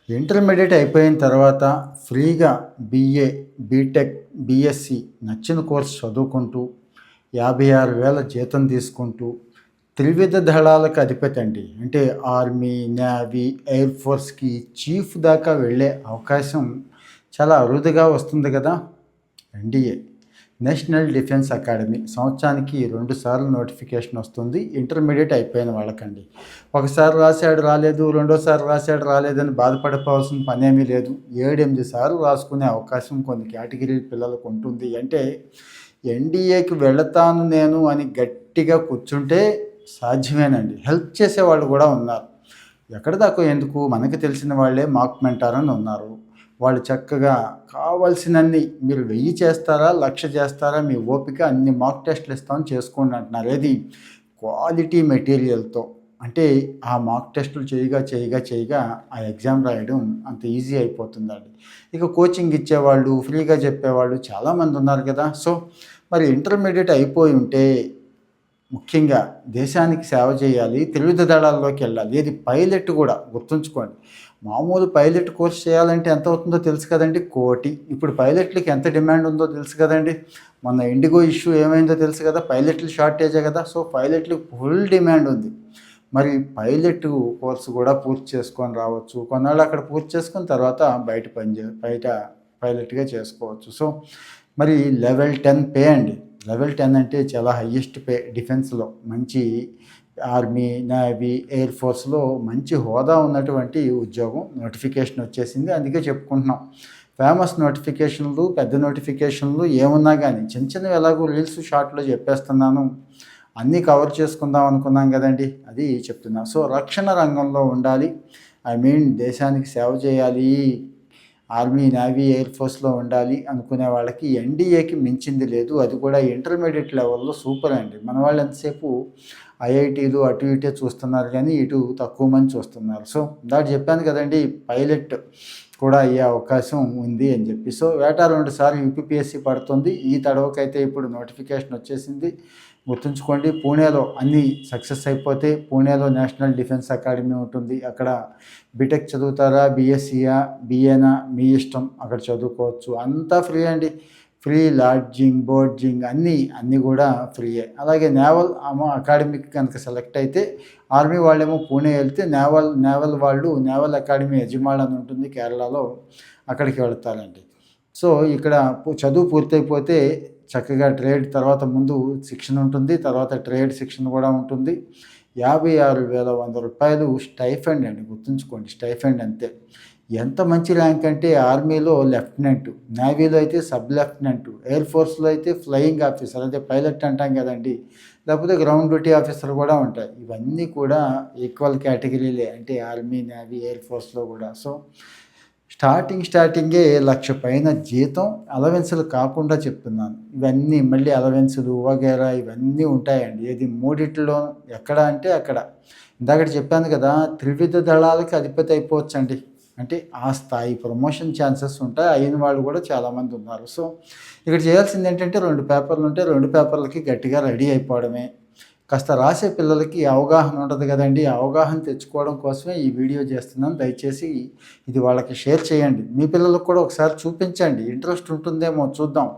Intermediate అయిపోయిన తర్వాత ఫ్రీగా బీఏ, బీటెక్, బీఎస్సీ నచ్చిన కోర్స్ చదువుకుంటూ 56,000 జీతం తీసుకుంటూ త్రివిధ దళాలకు అధిపతి అండి. అంటే ఆర్మీ, నేవీ, ఎయిర్ ఫోర్స్‌కి చీఫ్ దాకా వెళ్ళే అవకాశం చాలా అరుదుగా వస్తుంది కదా! ఎన్‌డీఏ నేషనల్ డిఫెన్స్ అకాడమీ సంవత్సరానికి 2 సార్లు నోటిఫికేషన్ వస్తుంది. ఇంటర్మీడియట్ అయిపోయిన వాళ్ళకండి. ఒకసారి రాశాడు రాలేదు, రెండోసారి రాశాడు రాలేదని బాధపడిపోవాల్సిన పనేమీ లేదు. 7, 8 సార్లు రాసుకునే అవకాశం కొన్ని కేటగిరీ పిల్లలకు ఉంటుంది. అంటే ఎన్‌డీఏకి వెళతాను నేను అని గట్టిగా కూర్చుంటే సాధ్యమేనండి. హెల్ప్ చేసేవాళ్ళు కూడా ఉన్నారు. ఎక్కడి దాకా ఎందుకు, మనకు తెలిసిన వాళ్ళే మాక్ మెంటార్ అని ఉన్నారు. వాళ్ళు చక్కగా కావాల్సినన్ని మీరు 1000 చేస్తారా, 1,00,000 చేస్తారా, మీ ఓపిక అన్ని మాక్ టెస్టులు ఇస్తామని చేసుకోండి అంటున్నారు. ఏది క్వాలిటీ మెటీరియల్తో. అంటే ఆ మాక్ టెస్టులు చేయగా ఆ ఎగ్జామ్ రాయడం అంత ఈజీ అయిపోతుందండి. ఇక కోచింగ్ ఇచ్చేవాళ్ళు, ఫ్రీగా చెప్పేవాళ్ళు చాలామంది ఉన్నారు కదా. సో మరి ఇంటర్మీడియట్ అయిపోయి ఉంటే ముఖ్యంగా దేశానికి సేవ చేయాలి, త్రివిధ దళాల్లోకి వెళ్ళాలి. ఏది పైలట్ కూడా గుర్తుంచుకోండి. మామూలు పైలట్ కోర్స్ చేయాలంటే ఎంత అవుతుందో తెలుసు కదండి, 1,00,00,000. ఇప్పుడు పైలట్లకి ఎంత డిమాండ్ ఉందో తెలుసు కదండి. మొన్న ఇండిగో ఇష్యూ ఏమైందో తెలుసు కదా, పైలట్లు షార్టేజే కదా. సో పైలట్లకు ఫుల్ డిమాండ్ ఉంది. మరి పైలట్ కోర్సు కూడా పూర్తి చేసుకొని రావచ్చు. కొన్నాళ్ళు అక్కడ పూర్తి చేసుకున్న తర్వాత బయట పైలట్గా చేసుకోవచ్చు. సో మరి లెవెల్ 10 పే అండి. లెవెల్ 10 అంటే చాలా హయ్యెస్ట్ పే డిఫెన్స్లో. మంచి ఆర్మీ, నేవీ, ఎయిర్ ఫోర్స్లో మంచి హోదా ఉన్నటువంటి ఉద్యోగం నోటిఫికేషన్ వచ్చేసింది. అందుకే చెప్పుకుంటున్నాం. ఫేమస్ నోటిఫికేషన్లు, పెద్ద నోటిఫికేషన్లు ఏమున్నా కానీ చిన్నవి ఎలాగో రీల్స్ షార్ట్లో చెప్పేస్తున్నాను. అన్నీ కవర్ చేసుకుందాం అనుకున్నాం కదండి, అది చెప్తున్నా. సో రక్షణ రంగంలో ఉండాలి, దేశానికి సేవ చేయాలి, ఆర్మీ, నేవీ, ఎయిర్ ఫోర్స్లో ఉండాలి అనుకునే వాళ్ళకి ఎన్‌డీఏకి మించింది లేదు. అది కూడా ఇంటర్మీడియట్ లెవెల్లో సూపర్ అండి. మన వాళ్ళు ఎంతసేపు ఐఐటీలు అటు ఇటే చూస్తున్నారు కానీ ఇటు తక్కువ మంది చూస్తున్నారు. సో ఇందాక చెప్పాను కదండి, పైలట్ కూడా అయ్యే అవకాశం ఉంది అని చెప్పి. సో ఏటా 2 సార్లు యూపీపీఎస్సీ పడుతుంది. ఈ తడవకైతే ఇప్పుడు నోటిఫికేషన్ వచ్చేసింది. గుర్తుంచుకోండి, పూణేలో అన్నీ సక్సెస్ అయిపోతే పూణేలో నేషనల్ డిఫెన్స్ అకాడమీ ఉంటుంది. అక్కడ బీటెక్ చదువుతారా, బీఎస్సీయా, బీఏనా మీ ఇష్టం, అక్కడ చదువుకోవచ్చు. అంతా ఫ్రీ అండి. ఫ్రీ లాడ్జింగ్, బోర్డింగ్ అన్నీ కూడా ఫ్రీయే. అలాగే నేవల్ అకాడమీకి కనుక సెలెక్ట్ అయితే ఆర్మీ వాళ్ళేమో పూణే వెళ్తే నేవల్ వాళ్ళు నేవల్ అకాడమీ యజమాని అని ఉంటుంది కేరళలో, అక్కడికి వెళ్తారండి. సో ఇక్కడ చదువు పూర్తయిపోతే చక్కగా ట్రేడ్ తర్వాత ముందు శిక్షణ ఉంటుంది, తర్వాత ట్రేడ్ శిక్షణ కూడా ఉంటుంది. 56,100 రూపాయలు స్టైఫండ్ అండి. గుర్తుంచుకోండి, స్టైఫండ్ అంతే. ఎంత మంచి ర్యాంక్ అంటే ఆర్మీలో లెఫ్టినెంట్, నేవీలో అయితే సబ్ లెఫ్టినెంట్, ఎయిర్ ఫోర్స్లో అయితే ఫ్లయింగ్ ఆఫీసర్, అదే పైలట్ అంటాం కదండి, లేకపోతే గ్రౌండ్ డ్యూటీ ఆఫీసర్ కూడా ఉంటాయి. ఇవన్నీ కూడా ఈక్వల్ కేటగిరీలే, అంటే ఆర్మీ, నేవీ, ఎయిర్ ఫోర్స్లో కూడా. సో స్టార్టింగే 1,00,000 పైన జీతం, అలవెన్సులు కాకుండా చెప్తున్నాను. ఇవన్నీ మళ్ళీ అలవెన్సులు వగైరా ఇవన్నీ ఉంటాయండి. ఏది మూడిట్లో ఎక్కడ అంటే అక్కడ. ఇందాక చెప్పాను కదా, త్రివిధ దళాలకి అధిపతి అయిపోవచ్చండి. అంటే ఆ స్థాయి ప్రమోషన్ ఛాన్సెస్ ఉంటాయి. అయిన వాళ్ళు కూడా చాలామంది ఉన్నారు. సో ఇక్కడ చేయాల్సింది ఏంటంటే 2 పేపర్లు ఉంటే 2 పేపర్లకి గట్టిగా రెడీ అయిపోవడమే. కాస్త రాసే పిల్లలకి అవగాహన ఉంటుంది కదండి, అవగాహన తెచ్చుకోవడం కోసమే ఈ వీడియో చేస్తున్నాను. దయచేసి ఇది వాళ్ళకి షేర్ చేయండి. మీ పిల్లలకు కూడా ఒకసారి చూపించండి, ఇంట్రెస్ట్ ఉంటుందేమో చూద్దాం.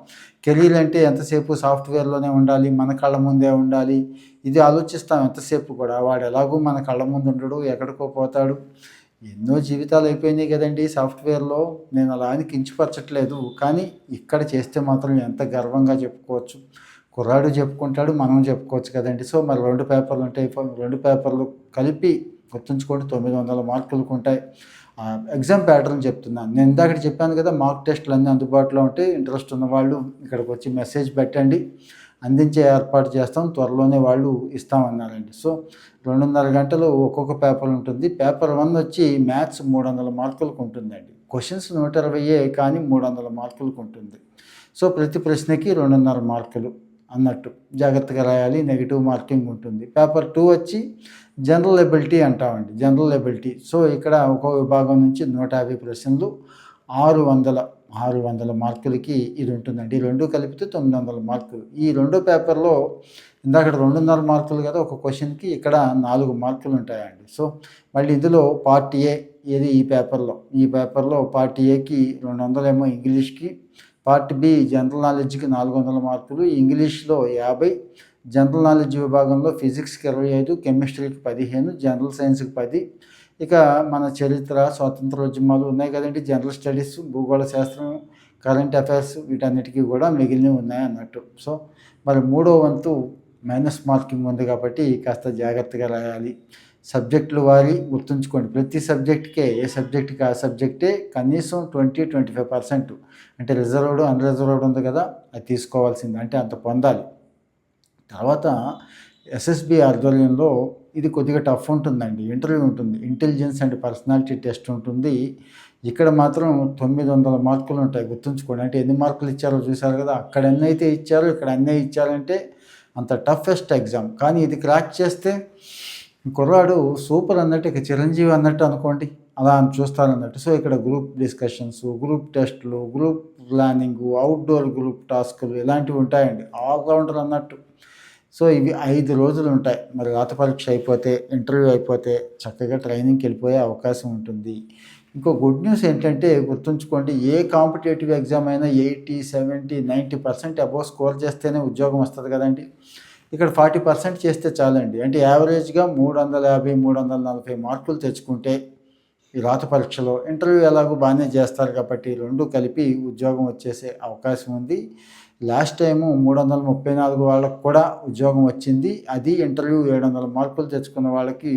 కెరీర్ అంటే ఎంతసేపు సాఫ్ట్వేర్లోనే ఉండాలి, మన కళ్ళ ముందే ఉండాలి, ఇది ఆలోచిస్తాం ఎంతసేపు కూడా. వాడు ఎలాగో మన కళ్ళ ముందు ఉండడు, ఎక్కడికో పోతాడు. ఎన్నో జీవితాలు అయిపోయినాయి కదండి సాఫ్ట్వేర్లో. నేను అలా అని కించపరచట్లేదు, కానీ ఇక్కడ చేస్తే మాత్రం ఎంత గర్వంగా చెప్పుకోవచ్చు. కుర్రాడు చెప్పుకుంటాడు, మనం చెప్పుకోవచ్చు కదండి. సో మరి 2 పేపర్లు ఉంటాయి. 2 పేపర్లు కలిపి గుర్తుంచుకోండి, 900 మార్కులకు ఉంటాయి. ఎగ్జామ్ ప్యాటర్న్ చెప్తున్నాను. నేను ఇందాక చెప్పాను కదా, మాక్ టెస్టులు అన్నీ అందుబాటులో ఉంటాయి. ఇంట్రెస్ట్ ఉన్నవాళ్ళు ఇక్కడికి వచ్చి మెసేజ్ పెట్టండి, అందించే ఏర్పాటు చేస్తాం. త్వరలోనే వాళ్ళు ఇస్తామన్నారండి. సో 2.5 గంటలు ఒక్కొక్క పేపర్ ఉంటుంది. పేపర్ 1 వచ్చి మ్యాథ్స్ 300 మార్కులకు ఉంటుందండి. క్వశ్చన్స్ 120 కానీ 300 మార్కులకు ఉంటుంది. సో ప్రతి ప్రశ్నకి 2.5 మార్కులు అన్నట్టు జాగ్రత్తగా రాయాలి. నెగిటివ్ మార్కింగ్ ఉంటుంది. పేపర్ 2 వచ్చి జనరల్ ఎబిలిటీ అంటామండి, జనరల్ ఎబిలిటీ. సో ఇక్కడ ఒక్కో విభాగం నుంచి 150 ప్రశ్నలు, 600 600 మార్కులకి ఇది ఉంటుందండి. ఈ 2 కలిపితే 900 మార్కులు. ఈ రెండో పేపర్‌లో ఇందాకడ 2.5 మార్కులు కదా ఒక క్వెషన్‌కి, ఇక్కడ 4 మార్కులు ఉంటాయండి. సో, మళ్ళీ ఇందులో పార్ట్ ఏ ఏది ఈ పేపర్‌లో పార్ట్ ఏకి 200 ఇంగ్లీష్‌కి, పార్ట్ బి జనరల్ నాలెడ్జ్‌కి 400 మార్కులు, ఇంగ్లీష్‌లో 50, జనరల్ నాలెడ్జ్ విభాగంలో ఫిజిక్స్‌కి 25, కెమిస్ట్రీకి 15, జనరల్ సైన్స్‌కి 10. ఇక మన చరిత్ర, స్వాతంత్రోద్యమాలు ఉన్నాయి కదండి, జనరల్ స్టడీస్, భూగోళ శాస్త్రం, కరెంట్ అఫైర్స్ వీటన్నిటికీ కూడా మిగిలినవి ఉన్నాయి అన్నట్టు. సో, మరి మూడో వంతు మైనస్ మార్కింగ్ ఉంది కాబట్టి కాస్త జాగ్రత్తగా రాయాలి. సబ్జెక్టులు వారి గుర్తుంచుకోండి, ప్రతి సబ్జెక్ట్కే ఏ సబ్జెక్ట్కి ఆ సబ్జెక్టే కనీసం 20-25% అంటే రిజర్వ్డ్, అన్రిజర్వ్డ్ ఉంది కదా, అది తీసుకోవాల్సింది, అంటే అంత పొందాలి. తర్వాత ఎస్ఎస్బి ఆధ్వర్యంలో ఇది కొద్దిగా టఫ్ ఉంటుందండి, ఇంటర్వ్యూ ఉంటుంది, ఇంటెలిజెన్స్ అండ్ పర్సనాలిటీ టెస్ట్ ఉంటుంది. ఇక్కడ మాత్రం 900 మార్కులు ఉంటాయి, గుర్తుంచుకోండి. అంటే ఎన్ని మార్కులు ఇచ్చారో చూశారు కదా, అక్కడ ఎన్ని అయితే ఇచ్చారో ఇక్కడ అన్నీ ఇచ్చారంటే అంత టఫెస్ట్ ఎగ్జామ్. కానీ ఇది క్రాక్ చేస్తే కుర్రాడు సూపర్ అన్నట్టు, ఇక చిరంజీవి అన్నట్టు అనుకోండి, అలా చూస్తారన్నట్టు. సో, ఇక్కడ గ్రూప్ డిస్కషన్స్, గ్రూప్ టెస్టులు, గ్రూప్ ప్లానింగు, అవుట్డోర్ గ్రూప్ టాస్కులు ఇలాంటివి ఉంటాయండి, ఆల్రౌండర్ అన్నట్టు. సో, ఇవి 5 రోజులు ఉంటాయి. మరి రాత పరీక్ష అయిపోతే, ఇంటర్వ్యూ అయిపోతే చక్కగా ట్రైనింగ్కి వెళ్ళిపోయే అవకాశం ఉంటుంది. ఇంకో గుడ్ న్యూస్ ఏంటంటే గుర్తుంచుకోండి, ఏ కాంపిటేటివ్ ఎగ్జామ్ అయినా 80, 70, 90% అబోవ్ స్కోర్ చేస్తేనే ఉద్యోగం వస్తుంది కదండి. ఇక్కడ 40% చేస్తే చాలండి. అంటే యావరేజ్గా 350, 340 మార్కులు తెచ్చుకుంటే ఈ రాత పరీక్షలో, ఇంటర్వ్యూ ఎలాగో బాగానే చేస్తారు కాబట్టి 2 కలిపి ఉద్యోగం వచ్చేసే అవకాశం ఉంది. లాస్ట్ టైము 334 వాళ్ళకు కూడా ఉద్యోగం వచ్చింది. అది ఇంటర్వ్యూ 700 మార్కులు తెచ్చుకున్న వాళ్ళకి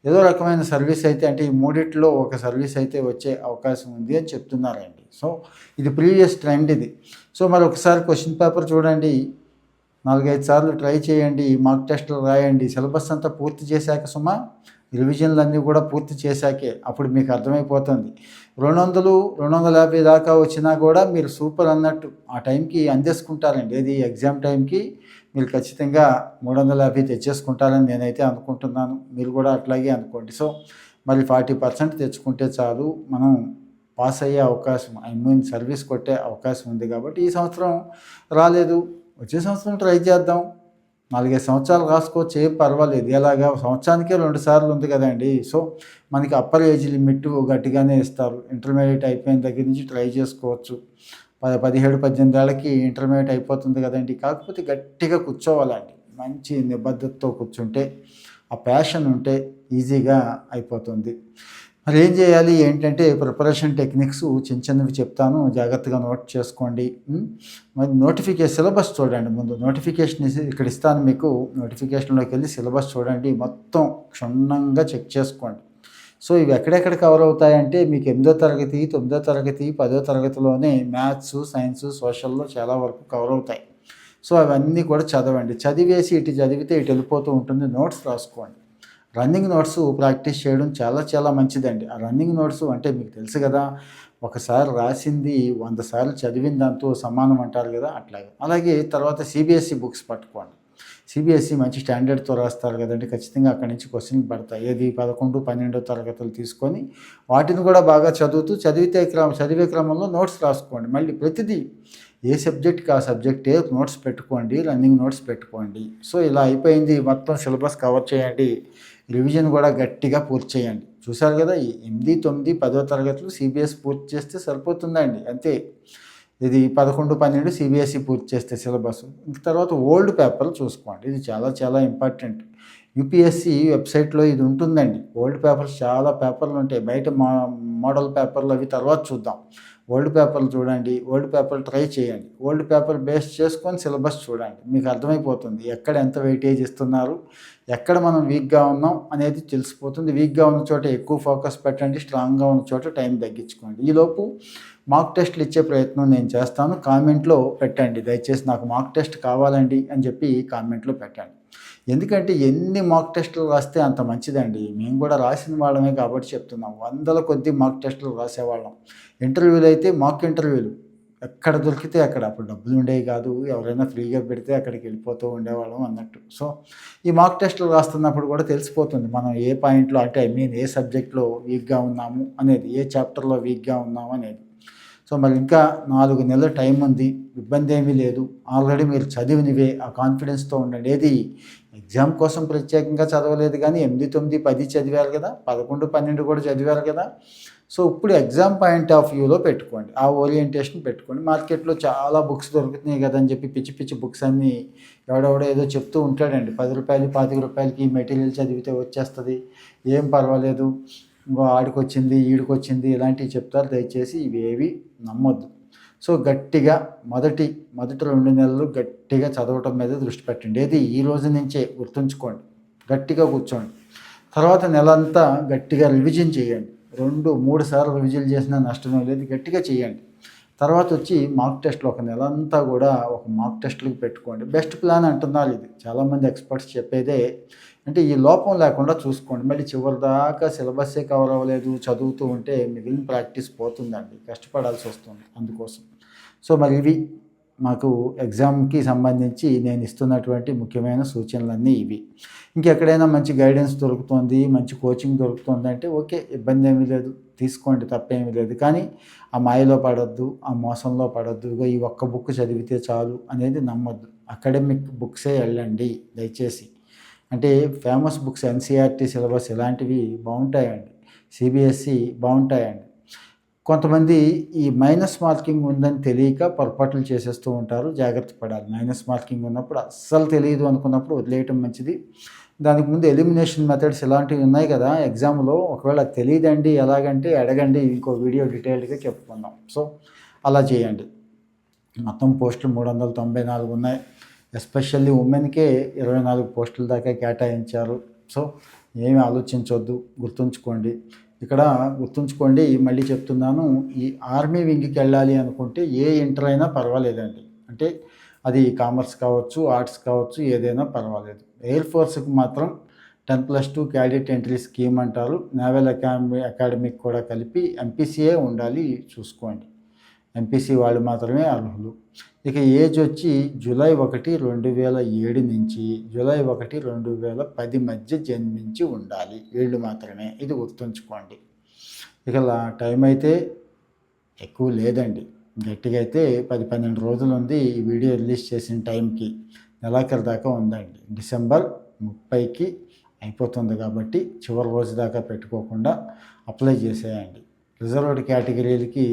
ఏదో రకమైన సర్వీస్ అయితే, అంటే ఈ మూడిట్లో ఒక సర్వీస్ అయితే వచ్చే అవకాశం ఉంది అని చెప్తున్నారండి. సో, ఇది ప్రీవియస్ ట్రెండ్ ఇది. సో, మరి ఒకసారి క్వశ్చన్ పేపర్ చూడండి, 4-5 సార్లు ట్రై చేయండి, మాక్ టెస్టులు రాయండి. సిలబస్ అంతా పూర్తి చేశాక సుమా, రివిజన్లన్నీ కూడా పూర్తి చేశాకే, అప్పుడు మీకు అర్థమైపోతుంది. 200, 250 దాకా వచ్చినా కూడా మీరు సూపర్ అన్నట్టు ఆ టైంకి అందేసుకుంటారండి. ఏది ఎగ్జామ్ టైంకి మీరు ఖచ్చితంగా 350 తెచ్చేసుకుంటారని నేనైతే అనుకుంటున్నాను. మీరు కూడా అట్లాగే అనుకోండి. సో, మరి 40% తెచ్చుకుంటే చాలు, మనం పాస్ అయ్యే అవకాశం, సర్వీస్ కొట్టే అవకాశం ఉంది. కాబట్టి ఈ సంవత్సరం రాలేదు, వచ్చే సంవత్సరం ట్రై చేద్దాం. 4-5 సంవత్సరాలు రాసుకోవచ్చు, ఏం పర్వాలేదు. ఎలాగా సంవత్సరానికే 2 సార్లు ఉంది కదండి. సో, మనకి అప్పర్ ఏజ్ లిమిట్ గట్టిగానే ఇస్తారు. ఇంటర్మీడియట్ అయిపోయిన దగ్గర నుంచి ట్రై చేసుకోవచ్చు. 17-18 ఏళ్ళకి ఇంటర్మీడియట్ అయిపోతుంది కదండి. కాకపోతే గట్టిగా కూర్చోవాలండి, మంచి నిబద్ధతతో కూర్చుంటే, ఆ ప్యాషన్ ఉంటే ఈజీగా అయిపోతుంది. మరి ఏం చేయాలి ఏంటంటే, ప్రిపరేషన్ టెక్నిక్స్ చిన్నవి చెప్తాను, జాగ్రత్తగా నోట్ చేసుకోండి. మరి సిలబస్ చూడండి. ముందు నోటిఫికేషన్ ఇక్కడ ఇస్తాను మీకు, నోటిఫికేషన్లోకి వెళ్ళి సిలబస్ చూడండి, మొత్తం క్షుణ్ణంగా చెక్ చేసుకోండి. సో, ఇవి ఎక్కడెక్కడ కవర్ అవుతాయంటే, మీకు 8వ తరగతి, 9వ తరగతి, 10వ తరగతిలోనే మ్యాథ్స్, సైన్స్, సోషల్లో చాలా వరకు కవర్ అవుతాయి. సో, అవన్నీ కూడా చదవండి. చదివేసి ఇటు చదివితే ఇటు వెళ్ళిపోతూ ఉంటుంది. నోట్స్ రాసుకోండి. రన్నింగ్ నోట్స్ ప్రాక్టీస్ చేయడం చాలా చాలా మంచిదండి. ఆ రన్నింగ్ నోట్స్ అంటే మీకు తెలుసు కదా, ఒకసారి రాసింది 100 సార్లు చదివిన దాంతో సమానం అంటారు కదా, అట్లాగే. అలాగే తర్వాత సిబిఎస్ఈ బుక్స్ పట్టుకోండి. సిబిఎస్ఈ మంచి స్టాండర్డ్తో రాస్తారు కదండి, ఖచ్చితంగా అక్కడి నుంచి క్వశ్చన్లు పడతాయి. ఏది 11, 12 తరగతులు తీసుకొని వాటిని కూడా బాగా చదివే క్రమంలో నోట్స్ రాసుకోండి. మళ్ళీ ప్రతిదీ ఏ సబ్జెక్ట్కి ఆ సబ్జెక్టే నోట్స్ పెట్టుకోండి, రన్నింగ్ నోట్స్ పెట్టుకోండి. సో, ఇలా అయిపోయింది, మొత్తం సిలబస్ కవర్ చేయండి. రివిజన్ కూడా గట్టిగా పూర్తి చేయండి. చూశారు కదా, ఈ 8, 9, 10వ తరగతులు సిబిఎస్ఈ పూర్తి చేస్తే సరిపోతుందండి, అంతే. ఇది 11, 12 సిబిఎస్ఈ పూర్తి చేస్తే సిలబస్. తర్వాత ఓల్డ్ పేపర్లు చూసుకోండి, ఇది చాలా చాలా ఇంపార్టెంట్. యూపీఎస్సి వెబ్సైట్లో ఇది ఉంటుందండి. ఓల్డ్ పేపర్స్ చాలా పేపర్లు ఉంటాయి, బయట మోడల్ పేపర్లు అవి తర్వాత చూద్దాం. ఓల్డ్ పేపర్లు చూడండి, ఓల్డ్ పేపర్లు ట్రై చేయండి. ఓల్డ్ పేపర్ బేస్ చేసుకొని సిలబస్ చూడండి, మీకు అర్థమైపోతుంది ఎక్కడ ఎంత వెయిటేజ్ ఇస్తున్నారు, ఎక్కడ మనం వీక్గా ఉన్నాం అనేది తెలిసిపోతుంది. వీక్గా ఉన్న చోట ఎక్కువ ఫోకస్ పెట్టండి, స్ట్రాంగ్గా ఉన్న చోట టైం తగ్గించుకోండి. ఈలోపు మాక్ టెస్ట్లు ఇచ్చే ప్రయత్నం నేను చేస్తాను. కామెంట్లో పెట్టండి దయచేసి, నాకు మాక్ టెస్ట్ కావాలండి అని చెప్పి కామెంట్లో పెట్టండి. ఎందుకంటే ఎన్ని మాక్ టెస్టులు రాస్తే అంత మంచిదండి. మేము కూడా రాసిన వాళ్ళమే కాబట్టి చెప్తున్నాం. 100ల కొద్దీ మాక్ టెస్టులు రాసేవాళ్ళం. ఇంటర్వ్యూలు అయితే మాక్ ఇంటర్వ్యూలు ఎక్కడ దొరికితే అక్కడ, అప్పుడు డబ్బులు ఉండేవి కాదు, ఎవరైనా ఫ్రీగా పెడితే అక్కడికి వెళ్ళిపోతూ ఉండేవాళ్ళం అన్నట్టు. సో, ఈ మాక్ టెస్టులు రాస్తున్నప్పుడు కూడా తెలిసిపోతుంది మనం ఏ పాయింట్లో, అంటే ఏ సబ్జెక్ట్లో వీక్గా ఉన్నాము అనేది, ఏ చాప్టర్లో వీక్గా ఉన్నాము అనేది. సో, సో మరి ఇంకా 4 నెలల టైం ఉంది, ఇబ్బంది ఏమీ లేదు. ఆల్రెడీ మీరు చదివినవే, ఆ కాన్ఫిడెన్స్తో ఉండండి. ఏది ఎగ్జామ్ కోసం ప్రత్యేకంగా చదవలేదు కానీ 8, 9, 10 చదివారు కదా, 11, 12 కూడా చదివారు కదా. సో ఇప్పుడు ఎగ్జామ్ పాయింట్ ఆఫ్ వ్యూలో పెట్టుకోండి, ఆ ఓరియంటేషన్ పెట్టుకోండి. మార్కెట్లో చాలా బుక్స్ దొరుకుతున్నాయి కదా అని చెప్పి పిచ్చి పిచ్చి బుక్స్ అన్నీ ఎవడెవడో ఏదో చెప్తూ ఉంటాడండి. 10 రూపాయలు 25 రూపాయలకి ఈ మెటీరియల్ చదివితే వచ్చేస్తుంది, ఏం పర్వాలేదు, ఇంకో ఆడికొచ్చింది ఈడికొచ్చింది ఇలాంటివి చెప్తారు. దయచేసి ఇవేవి నమ్మొద్దు. సో గట్టిగా మొదటి 2 నెలలు గట్టిగా చదవటం మీద దృష్టి పెట్టండి. ఏది ఈ రోజు నుంచే గుర్తుంచుకోండి, గట్టిగా కూర్చోండి. తర్వాత నెలంతా గట్టిగా రివిజన్ చేయండి. 2-3 సార్లు రివిజన్ చేసినా నష్టమే లేదు, గట్టిగా చేయండి. తర్వాత వచ్చి మాక్ టెస్ట్లు, ఒక నెల అంతా కూడా ఒక మాక్ టెస్ట్లకు పెట్టుకోండి. బెస్ట్ ప్లాన్ అంటున్నారు ఇది, చాలామంది ఎక్స్పర్ట్స్ చెప్పేదే. అంటే ఈ లోపం లేకుండా చూసుకోండి. మళ్ళీ చివరి దాకా సిలబస్సే కవర్ అవ్వలేదు చదువుతూ ఉంటే మిగిలిన ప్రాక్టీస్ పోతుందండి, కష్టపడాల్సి వస్తుంది అందుకోసం. సో మరి ఇవి మాకు ఎగ్జామ్కి సంబంధించి నేను ఇస్తున్నటువంటి ముఖ్యమైన సూచనలన్నీ ఇవి. ఇంకెక్కడైనా మంచి గైడెన్స్ దొరుకుతుంది, మంచి కోచింగ్ దొరుకుతుంది అంటే ఓకే, ఇబ్బంది ఏమీ లేదు, తీసుకోండి, తప్పేమీ లేదు. కానీ ఆ మాయలో పడొద్దు, ఆ మోసంలో పడొద్దు. ఇగో ఈ ఒక్క బుక్ చదివితే చాలు అనేది నమ్మొద్దు. అకాడమిక్ బుక్సే వెళ్ళండి దయచేసి. అంటే ఫేమస్ బుక్స్, ఎన్సీఆర్టీ సిలబస్ ఇలాంటివి బాగుంటాయండి, సిబిఎస్ఈ బాగుంటాయండి. కొంతమంది ఈ మైనస్ మార్కింగ్ ఉందని తెలియక పొరపాట్లు చేసేస్తూ ఉంటారు, జాగ్రత్త పడాలి. మైనస్ మార్కింగ్ ఉన్నప్పుడు అస్సలు తెలియదు అనుకున్నప్పుడు వదిలేయటం మంచిది. దానికి ముందు ఎలిమినేషన్ మెథడ్స్ ఇలాంటివి ఉన్నాయి కదా ఎగ్జామ్లో, ఒకవేళ తెలియదండి ఎలాగంటే అడగండి, ఇంకో వీడియో డీటెయిల్డ్గా చెప్పుకుందాం. సో అలా చేయండి. మొత్తం పోస్టులు 394 ఉన్నాయి. ఎస్పెషల్లీ ఉమెన్కే 24 పోస్టుల దాకా కేటాయించారు. సో ఏమి ఆలోచించవద్దు, గుర్తుంచుకోండి. ఇక్కడ గుర్తుంచుకోండి, మళ్ళీ చెప్తున్నాను, ఈ ఆర్మీ వింగ్కి వెళ్ళాలి అనుకుంటే ఏ ఇంటర్ అయినా పర్వాలేదండి. అంటే అది కామర్స్ కావచ్చు, ఆర్ట్స్ కావచ్చు, ఏదైనా పర్వాలేదు. ఎయిర్ ఫోర్స్కి మాత్రం 10+2 క్యాడెట్ ఎంట్రీ స్కీమ్ అంటారు. నేవల్ అకాడమిక్ కూడా కలిపి ఎంపీసీఏ ఉండాలి, చూసుకోండి. ఎంపీసీ వాళ్ళు మాత్రమే అర్హులు. ఇక ఏజ్ వచ్చి జూలై 1, 2007 నుంచి జూలై 1, 2010 మధ్య జన్మించి ఉండాలి, వీళ్ళు మాత్రమే. ఇది గుర్తుంచుకోండి. ఇక టైం అయితే ఎక్కువ లేదండి, గట్టిగా అయితే 10-12 రోజులు ఉంది ఈ వీడియో రిలీజ్ చేసిన టైంకి. నెలాఖరు దాకా ఉందండి, డిసెంబర్ 30కి అయిపోతుంది. కాబట్టి చివరి రోజు దాకా పెట్టుకోకుండా అప్లై చేసేయండి. రిజర్వ్డ్ కేటగిరీలకి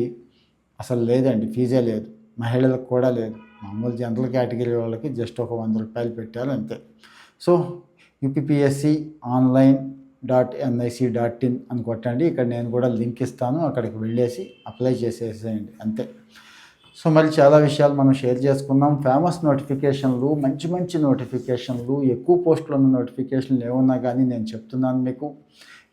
అసలు లేదండి, ఫీజే లేదు. మహిళలకు కూడా లేదు. మామూలు జనరల్ కేటగిరీ వాళ్ళకి జస్ట్ ఒక 100 రూపాయలు పెట్టారు అంతే. సో యూపీపీఎస్సీ online.nic.in అని కొట్టండి. ఇక్కడ నేను కూడా లింక్ ఇస్తాను, అక్కడికి వెళ్ళేసి అప్లై చేసేసేయండి అంతే. సో మరి చాలా విషయాలు మనం షేర్ చేసుకున్నాం. ఫేమస్ నోటిఫికేషన్లు, మంచి మంచి నోటిఫికేషన్లు, ఎక్కువ పోస్టులు ఉన్న నోటిఫికేషన్లు ఏమన్నా కానీ నేను చెప్తున్నాను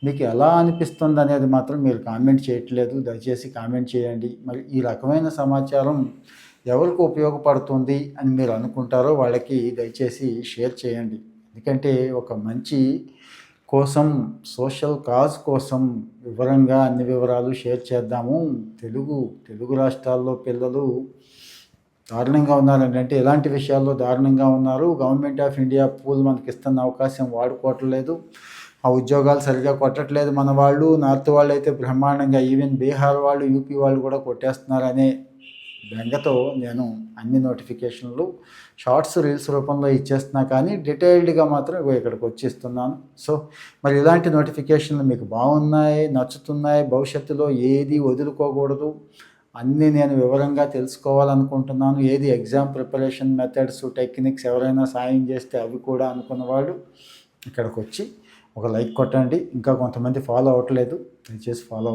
మీకు ఎలా అనిపిస్తుంది అనేది మాత్రం మీరు కామెంట్ చేయట్లేదు. దయచేసి కామెంట్ చేయండి. మరి ఈ రకమైన సమాచారం ఎవరికి ఉపయోగపడుతుంది అని మీరు అనుకుంటారో వాళ్ళకి దయచేసి షేర్ చేయండి. ఎందుకంటే ఒక మంచి కోసం, సోషల్ కాజ్ కోసం వివరంగా అన్ని వివరాలు షేర్ చేద్దాము. తెలుగు రాష్ట్రాల్లో పిల్లలు దారుణంగా ఉన్నారండి. అంటే ఎలాంటి విషయాల్లో దారుణంగా ఉన్నారు. గవర్నమెంట్ ఆఫ్ ఇండియా పూల్ మనకి ఇస్తున్న అవకాశం వాడుకోవట్లేదు, ఆ ఉద్యోగాలు సరిగా కొట్టట్లేదు మన వాళ్ళు. నార్త్ వాళ్ళు అయితే బ్రహ్మాండంగా, ఈవెన్ బీహార్ వాళ్ళు, యూపీ వాళ్ళు కూడా కొట్టేస్తున్నారనే బెంగతో నేను అన్ని నోటిఫికేషన్లు షార్ట్స్, రీల్స్ రూపంలో ఇచ్చేస్తున్నా, కానీ డీటెయిల్డ్గా మాత్రం ఇక్కడికి వచ్చిస్తున్నాను. సో మరి ఇలాంటి నోటిఫికేషన్లు మీకు బాగున్నాయి, నచ్చుతున్నాయి, భవిష్యత్తులో ఏది వదులుకోకూడదు అన్నీ నేను వివరంగా తెలుసుకోవాలనుకుంటున్నాను. ఏది ఎగ్జామ్ ప్రిపరేషన్ మెథడ్స్, టెక్నిక్స్ ఎవరైనా సాయం చేస్తే అవి కూడా అనుకున్న వాళ్ళు ఇక్కడికి వచ్చి ఒక లైక్ కొట్టండి. ఇంకా కొంతమంది ఫాలో అవ్వట్లేదు, దయచేసి ఫాలో